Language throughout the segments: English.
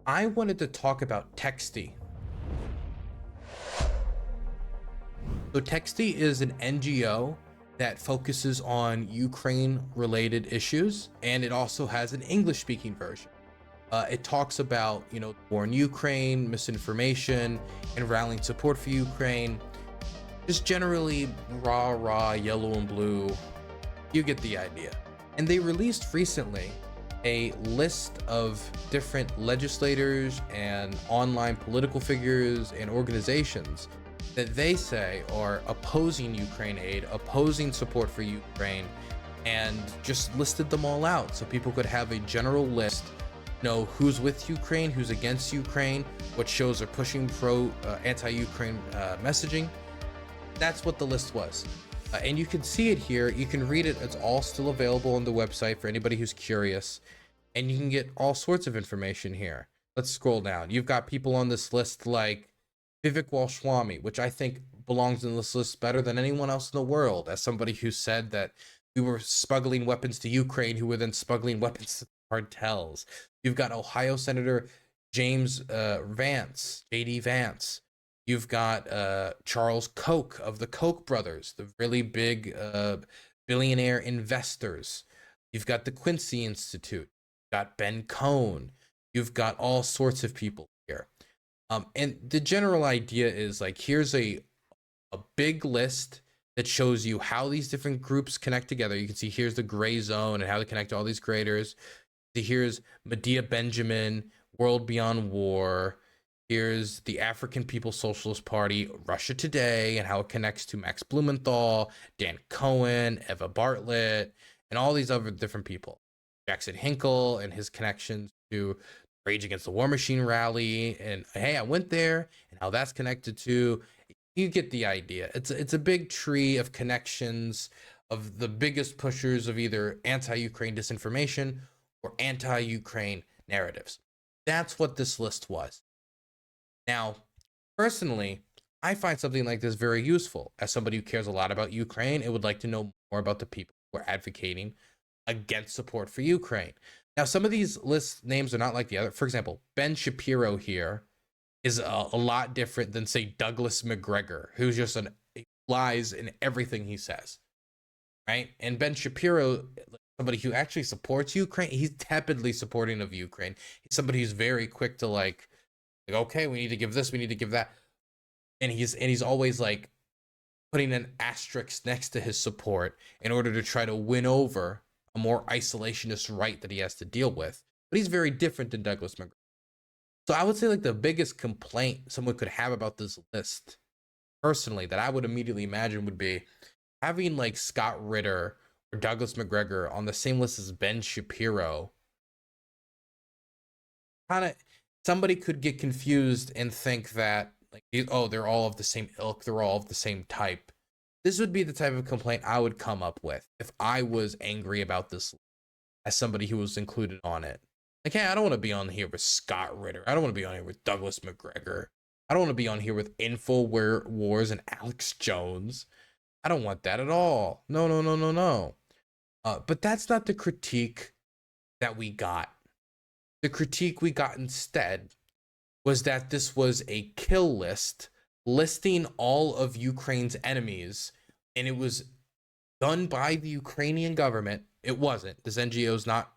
I wanted to talk about Texty. So Texty is an NGO that focuses on Ukraine related issues, and it also has an English speaking version. It talks about, the war in Ukraine, misinformation, and rallying support for Ukraine. Just generally rah, yellow and blue. You get the idea. And they released recently a list of different legislators and online political figures and organizations that they say are opposing Ukraine aid, opposing support for Ukraine, and just listed them all out so people could have a general list, know who's with Ukraine, who's against Ukraine, what shows are pushing anti-Ukraine messaging. That's what the list was. And you can see it here. You can read it. It's all still available on the website for anybody who's curious. And you can get all sorts of information here. Let's scroll down. You've got people on this list like Vivek Walshwami, which I think belongs in this list better than anyone else in the world, as somebody who said that we were smuggling weapons to Ukraine, who were then smuggling weapons to cartels. You've got Ohio Senator James Vance, JD Vance. You've got Charles Koch of the Koch brothers, the really big billionaire investors. You've got the Quincy Institute. You've got Ben Cohn. You've got all sorts of people here. And the general idea is like, here's a big list that shows you how these different groups connect together. You can see here's the gray zone and how they connect to all these creators. Here's Medea Benjamin, World Beyond War. Here's the African People's Socialist Party, Russia Today, and how it connects to Max Blumenthal, Dan Cohen, Eva Bartlett, and all these other different people. Jackson Hinkle and his connections to Rage Against the War Machine rally, and hey, I went there, and how that's connected to. You get the idea. It's a big tree of connections of the biggest pushers of either anti-Ukraine disinformation or anti-Ukraine narratives. That's what this list was. Now, personally, I find something like this very useful. As somebody who cares a lot about Ukraine and would like to know more about the people who are advocating against support for Ukraine. Now, some of these list names are not like the other. For example, Ben Shapiro here is a lot different than, say, Douglas McGregor, who's just lies in everything he says, right? And Ben Shapiro, somebody who actually supports Ukraine, he's tepidly supporting of Ukraine. He's somebody who's very quick to like, okay, we need to give this, we need to give that. And he's always like putting an asterisk next to his support in order to try to win over a more isolationist right that he has to deal with. But he's very different than Douglas McGregor. So I would say like the biggest complaint someone could have about this list, personally, that I would immediately imagine would be having like Scott Ritter or Douglas McGregor on the same list as Ben Shapiro. Kind of, somebody could get confused and think that like, oh, they're all of the same ilk, they're all of the same type. This would be the type of complaint I would come up with if I was angry about this as somebody who was included on it. Like, hey, I don't want to be on here with Scott Ritter. I don't want to be on here with Douglas McGregor. I don't want to be on here with InfoWars and Alex Jones. I don't want that at all. No. But that's not the critique that we got. The critique we got instead was that this was a kill list listing all of Ukraine's enemies, and it was done by the Ukrainian government. It wasn't. This NGO is not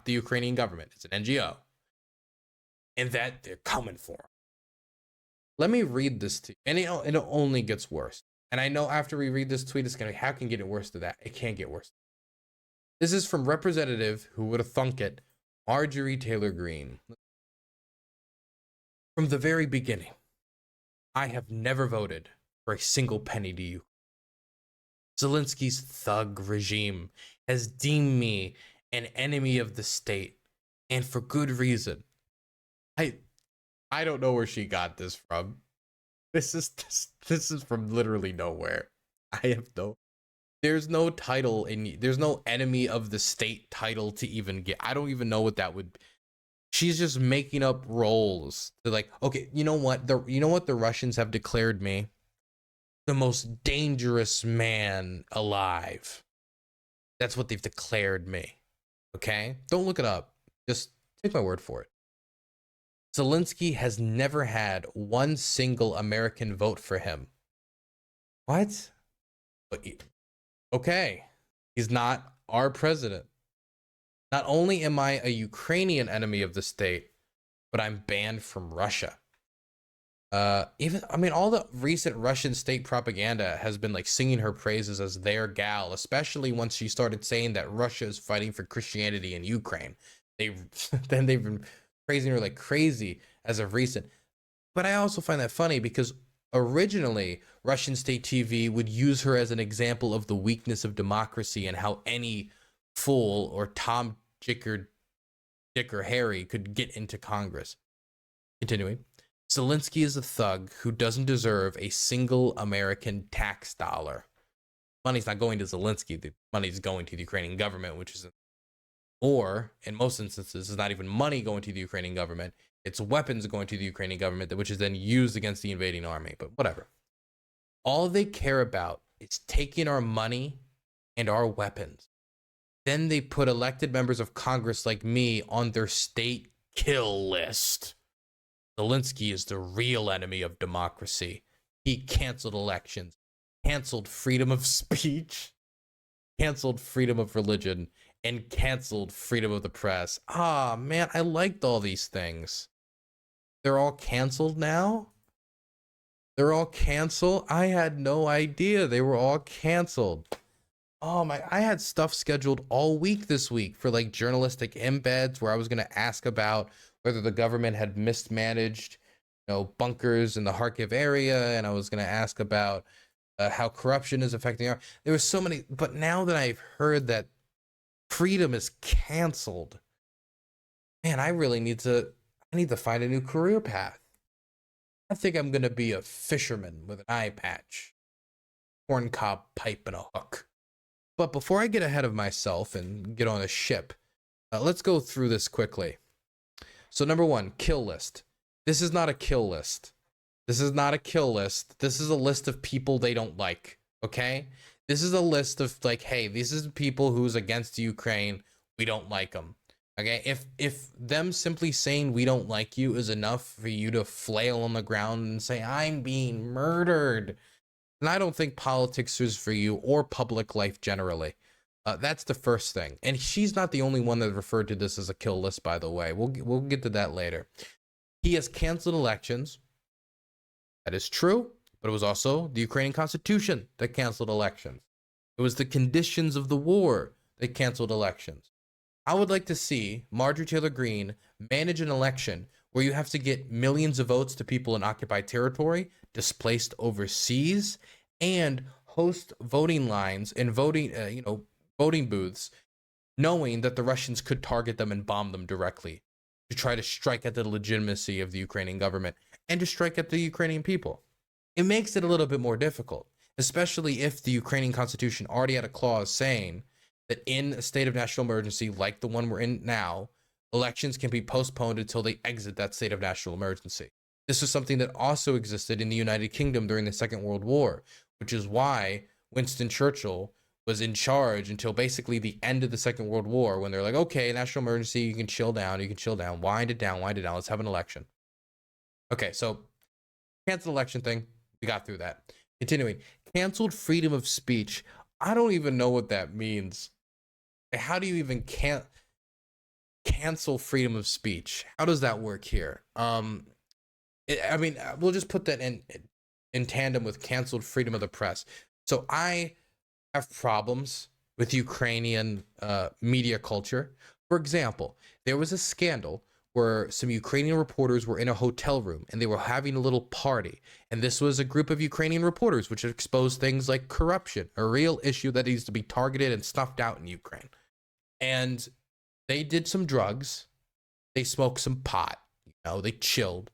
the Ukrainian government. It's an NGO. And that they're coming for them. Let me read this to you. And it only gets worse. And I know after we read this tweet, it's going to be, how can it get worse to that? It can't get worse. This is from Representative, who would have thunk it, Marjorie Taylor Greene. From the very beginning, I have never voted for a single penny to you. Zelensky's thug regime has deemed me an enemy of the state, and for good reason. I don't know where she got this from. This is from literally nowhere. There's no title there's no enemy of the state title to even get. I don't even know what that would be. She's just making up roles. They're like, okay, you know what? The Russians have declared me the most dangerous man alive. That's what they've declared me. Okay? Don't look it up. Just take my word for it. Zelensky has never had one single American vote for him. What? Okay. He's not our president. Not only am I a Ukrainian enemy of the state, but I'm banned from Russia. All the recent Russian state propaganda has been like singing her praises as their gal, especially once she started saying that Russia is fighting for Christianity in Ukraine. Then they've been praising her like crazy as of recent. But I also find that funny because originally Russian state TV would use her as an example of the weakness of democracy and how any fool or Tom, Dick, or Harry could get into Congress. Continuing. Zelensky is a thug who doesn't deserve a single American tax dollar. Money's not going to Zelensky. The money's going to the Ukrainian government, or in most instances, it's not even money going to the Ukrainian government. It's weapons going to the Ukrainian government, which is then used against the invading army. But whatever. All they care about is taking our money and our weapons. Then they put elected members of Congress like me on their state kill list. Zelensky is the real enemy of democracy. He canceled elections, canceled freedom of speech, canceled freedom of religion, and canceled freedom of the press. Ah, man, I liked all these things. They're all canceled now? They're all canceled? I had no idea they were all canceled. Oh my, I had stuff scheduled all week this week for like journalistic embeds where I was going to ask about whether the government had mismanaged, bunkers in the Kharkiv area. And I was going to ask about how corruption is affecting there were so many, but now that I've heard that freedom is canceled, man, I need to find a new career path. I think I'm going to be a fisherman with an eye patch, corncob pipe and a hook. But before I get ahead of myself and get on a ship, let's go through this quickly. So number one, kill list. This is not a kill list. This is not a kill list. This is a list of people they don't like, okay? This is a list of like, hey, this is people who's against Ukraine. We don't like them, okay? If them simply saying we don't like you is enough for you to flail on the ground and say, I'm being murdered, then I don't think politics is for you or public life generally. That's the first thing. And she's not the only one that referred to this as a kill list, by the way. We'll get to that later. He has canceled elections. That is true, but it was also the Ukrainian Constitution that canceled elections. It was the conditions of the war that canceled elections. I would like to see Marjorie Taylor Greene manage an election where you have to get millions of votes to people in occupied territory, displaced overseas, and host voting lines and voting booths, knowing that the Russians could target them and bomb them directly to try to strike at the legitimacy of the Ukrainian government and to strike at the Ukrainian people. It makes it a little bit more difficult, especially if the Ukrainian Constitution already had a clause saying that in a state of national emergency like the one we're in now, elections can be postponed until they exit that state of national emergency. This was something that also existed in the United Kingdom during the Second World War, which is why Winston Churchill was in charge until basically the end of the Second World War, when they're like, okay, national emergency, you can chill down, wind it down, let's have an election. Okay, so cancel election thing, we got through that. Continuing, canceled freedom of speech. I don't even know what that means. How do you even cancel freedom of speech? How does that work here? We'll just put that in tandem with canceled freedom of the press. So I have problems with Ukrainian media culture. For example, there was a scandal where some Ukrainian reporters were in a hotel room and they were having a little party. And this was a group of Ukrainian reporters which exposed things like corruption, a real issue that needs to be targeted and snuffed out in Ukraine. And they did some drugs. They smoked some pot. They chilled.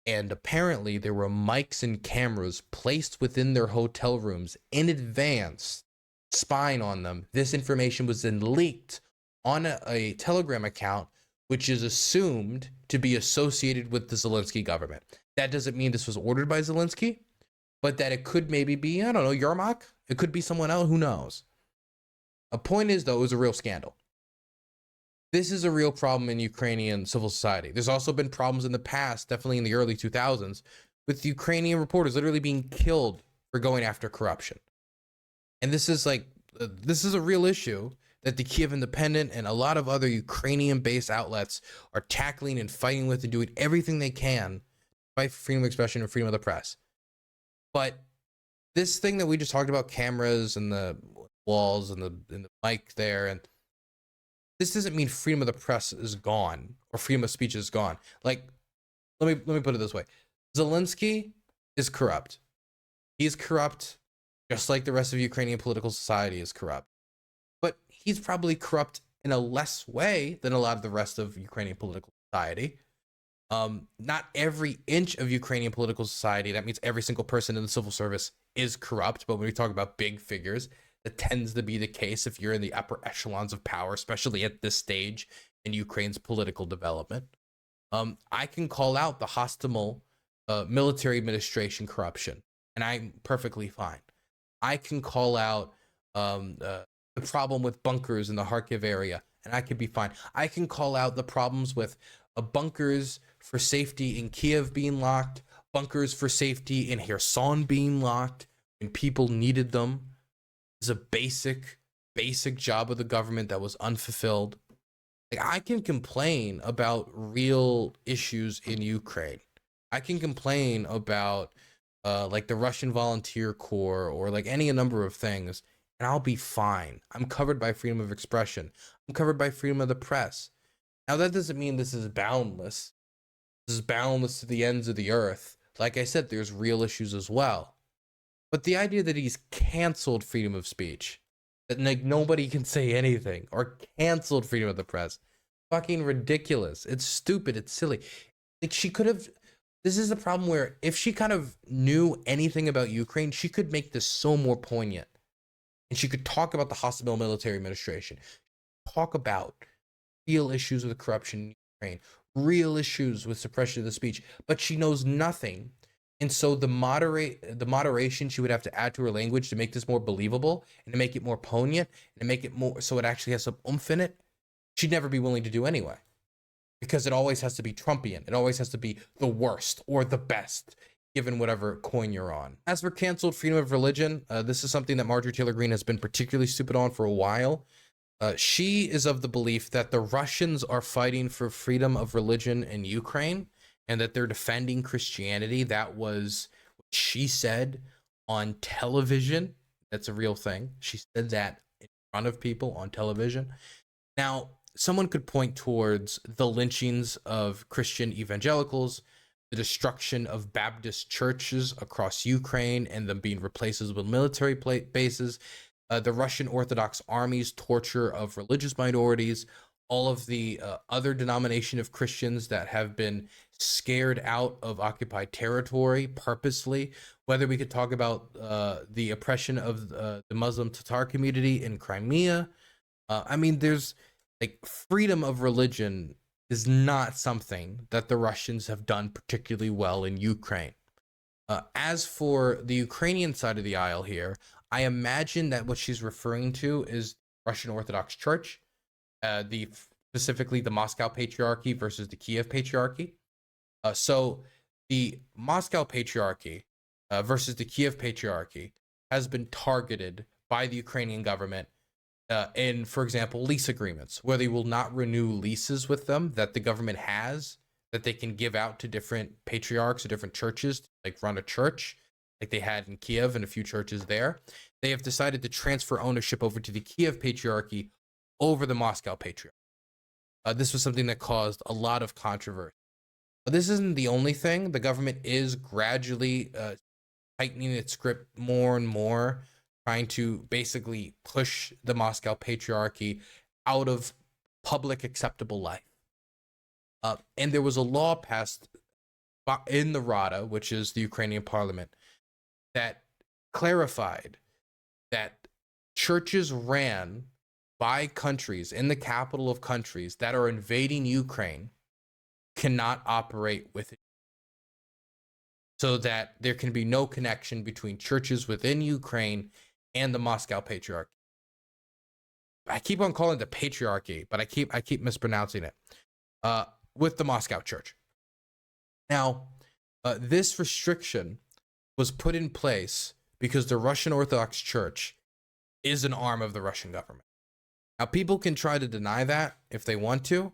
And apparently there were mics and cameras placed within their hotel rooms in advance, spying on them. This information was then leaked on a Telegram account, which is assumed to be associated with the Zelensky government. That doesn't mean this was ordered by Zelensky, but that it could maybe be, I don't know, Yermak. It could be someone else, who knows? A point is, though, it was a real scandal. This is a real problem in Ukrainian civil society. There's also been problems in the past, definitely in the early 2000s, with Ukrainian reporters literally being killed for going after corruption. And this is this is a real issue that the Kiev Independent and a lot of other Ukrainian-based outlets are tackling and fighting with and doing everything they can to fight for freedom of expression and freedom of the press. But this thing that we just talked about, cameras and the walls and the mic there, and this doesn't mean freedom of the press is gone or freedom of speech is gone. Like, let me put it this way. Zelensky is corrupt. He is corrupt just like the rest of Ukrainian political society is corrupt. But he's probably corrupt in a less way than a lot of the rest of Ukrainian political society. Not every inch of Ukrainian political society, that means every single person in the civil service, is corrupt. But when we talk about big figures, that tends to be the case if you're in the upper echelons of power, especially at this stage in Ukraine's political development. I can call out the hostile military administration corruption, and I'm perfectly fine. I can call out the problem with bunkers in the Kharkiv area, and I could be fine. I can call out the problems with bunkers for safety in Kiev being locked, bunkers for safety in Kherson being locked when people needed them. It's a basic job of the government that was unfulfilled. Like, I can complain about real issues in Ukraine. I can complain about like the Russian Volunteer Corps or like any number of things, and I'll be fine. I'm covered by freedom of expression. I'm covered by freedom of the press. Now, that doesn't mean this is boundless. This is boundless to the ends of the earth. Like I said, there's real issues as well. But the idea that he's canceled freedom of speech, that like nobody can say anything, or canceled freedom of the press, fucking ridiculous. It's stupid. It's silly. Like, she could have. This is the problem where if she kind of knew anything about Ukraine, she could make this so more poignant. And she could talk about the hostile military administration, talk about real issues with corruption in Ukraine, real issues with suppression of the speech, but she knows nothing. And so the moderation she would have to add to her language to make this more believable and to make it more poignant and to make it more so it actually has some oomph in it, she'd never be willing to do anyway. Because it always has to be Trumpian. It always has to be the worst or the best, given whatever coin you're on. As for canceled freedom of religion, this is something that Marjorie Taylor Greene has been particularly stupid on for a while. She is of the belief that the Russians are fighting for freedom of religion in Ukraine and that they're defending Christianity. That was what she said on television. That's a real thing. She said that in front of people on television. Now, someone could point towards the lynchings of Christian evangelicals, the destruction of Baptist churches across Ukraine and them being replaced with military bases, the Russian Orthodox Army's torture of religious minorities, all of the other denomination of Christians that have been scared out of occupied territory purposely, whether we could talk about the oppression of the Muslim Tatar community in Crimea. I mean, there's like freedom of religion is not something that the Russians have done particularly well in Ukraine. As for the Ukrainian side of the aisle here, I imagine that what she's referring to is Russian Orthodox Church, specifically the Moscow Patriarchy versus the Kiev Patriarchy. So the Moscow Patriarchy versus the Kiev Patriarchy has been targeted by the Ukrainian government in, for example, lease agreements, where they will not renew leases with them that the government has that they can give out to different patriarchs or different churches, like run a church like they had in Kiev and a few churches there. They have decided to transfer ownership over to the Kiev Patriarchy over the Moscow Patriarchy. This was something that caused a lot of controversy. But this isn't the only thing. The government is gradually tightening its grip more and more, trying to basically push the Moscow Patriarchy out of public acceptable life. And there was a law passed in the Rada, which is the Ukrainian parliament, that clarified that churches ran by countries in the capital of countries that are invading Ukraine cannot operate with it, so that there can be no connection between churches within Ukraine and the Moscow Patriarchy. I keep on calling it the patriarchy, but I keep mispronouncing it. With the Moscow Church. Now, this restriction was put in place because the Russian Orthodox Church is an arm of the Russian government. Now, people can try to deny that if they want to,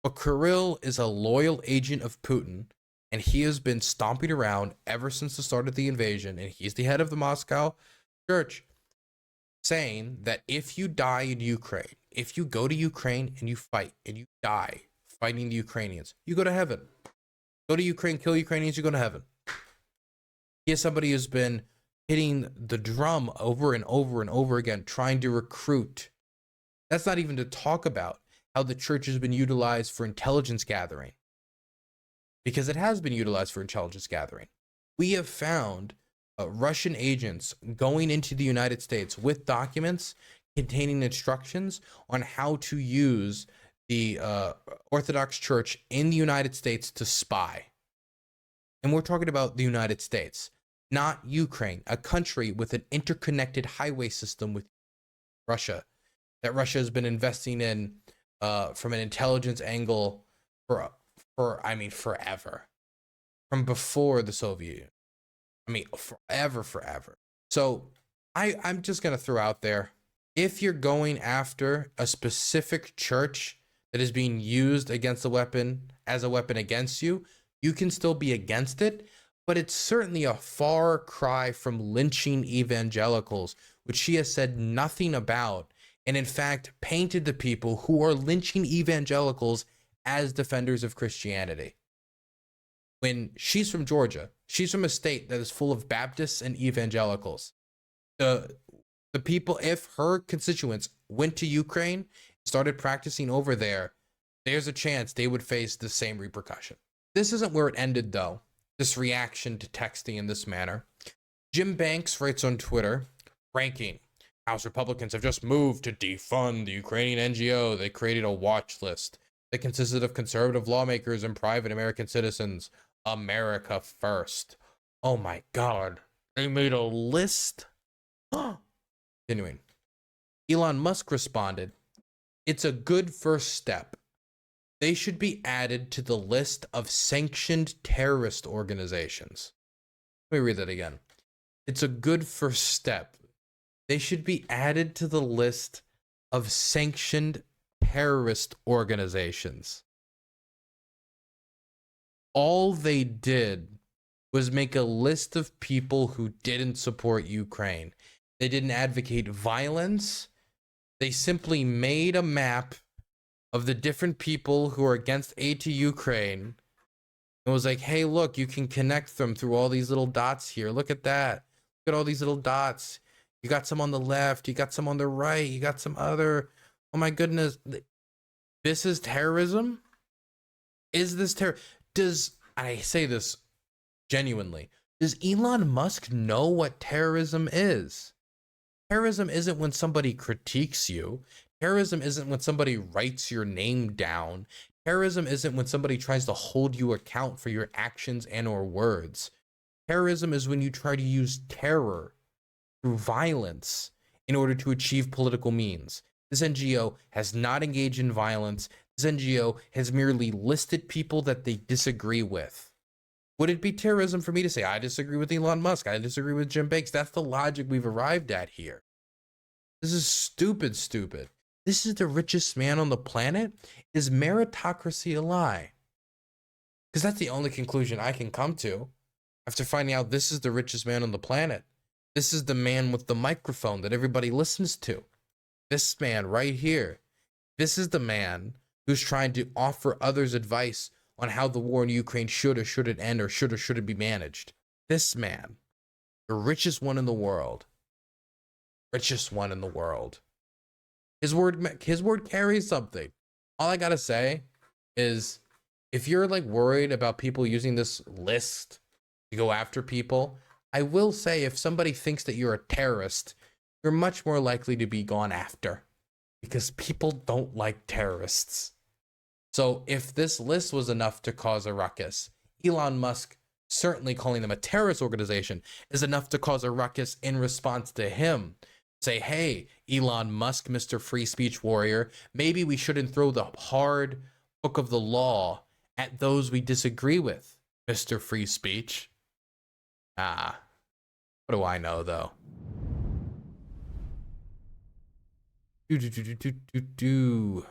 but Kirill is a loyal agent of Putin, and he has been stomping around ever since the start of the invasion, and he's the head of the Moscow Church, saying that if you die in Ukraine, if you go to Ukraine and you fight and you die fighting the Ukrainians, you go to heaven. Go to Ukraine, kill Ukrainians, you go to heaven. He is somebody who's been hitting the drum over and over and over again, trying to recruit. That's not even to talk about how the church has been utilized for intelligence gathering, because it has been utilized for intelligence gathering. We have found Russian agents going into the United States with documents containing instructions on how to use the Orthodox Church in the United States to spy. And we're talking about the United States, not Ukraine, a country with an interconnected highway system with Russia, that Russia has been investing in from an intelligence angle for forever. From before the Soviet Union. Forever. So I'm just going to throw out there, if you're going after a specific church that is being used against as a weapon against you, you can still be against it, but it's certainly a far cry from lynching evangelicals, which she has said nothing about, and in fact painted the people who are lynching evangelicals as defenders of Christianity. When she's from Georgia, she's from a state that is full of Baptists and evangelicals. The people, if her constituents went to Ukraine, started practicing over there, there's a chance they would face the same repercussion. This isn't where it ended, though, this reaction to texting in this manner. Jim Banks writes on Twitter, ranking, House Republicans have just moved to defund the Ukrainian NGO. They created a watch list that consisted of conservative lawmakers and private American citizens. America first. Oh my God. They made a list? Continuing. Elon Musk responded, it's a good first step. They should be added to the list of sanctioned terrorist organizations. Let me read that again. It's a good first step. They should be added to the list of sanctioned terrorist organizations. All they did was make a list of people who didn't support Ukraine. They didn't advocate violence. They simply made a map of the different people who are against aid to Ukraine. It was like, hey, look, you can connect them through all these little dots here. Look at that. Look at all these little dots. You got some on the left. You got some on the right. You got some other. Oh, my goodness. This is terrorism? Is this terror? I say this genuinely, does Elon Musk know what terrorism is? Terrorism isn't when somebody critiques you. Terrorism isn't when somebody writes your name down. Terrorism isn't when somebody tries to hold you account for your actions and or words. Terrorism is when you try to use terror through violence in order to achieve political means. This NGO has not engaged in violence. This NGO has merely listed people that they disagree with. Would it be terrorism for me to say, I disagree with Elon Musk, I disagree with Jim Banks? That's the logic we've arrived at here. This is stupid. This is the richest man on the planet? Is meritocracy a lie? Because that's the only conclusion I can come to after finding out this is the richest man on the planet. This is the man with the microphone that everybody listens to. This man right here. This is the man who's trying to offer others advice on how the war in Ukraine should or shouldn't end, or shouldn't be managed. This man, the richest one in the world. Richest one in the world. His word carries something. All I gotta say is, if you're like worried about people using this list to go after people, I will say if somebody thinks that you're a terrorist, you're much more likely to be gone after, because people don't like terrorists. So if this list was enough to cause a ruckus, Elon Musk certainly calling them a terrorist organization is enough to cause a ruckus in response to him. say, hey, Elon Musk, Mr. Free Speech Warrior, maybe we shouldn't throw the hard book of the law at those we disagree with, Mr. Free Speech. What do I know, though? Do.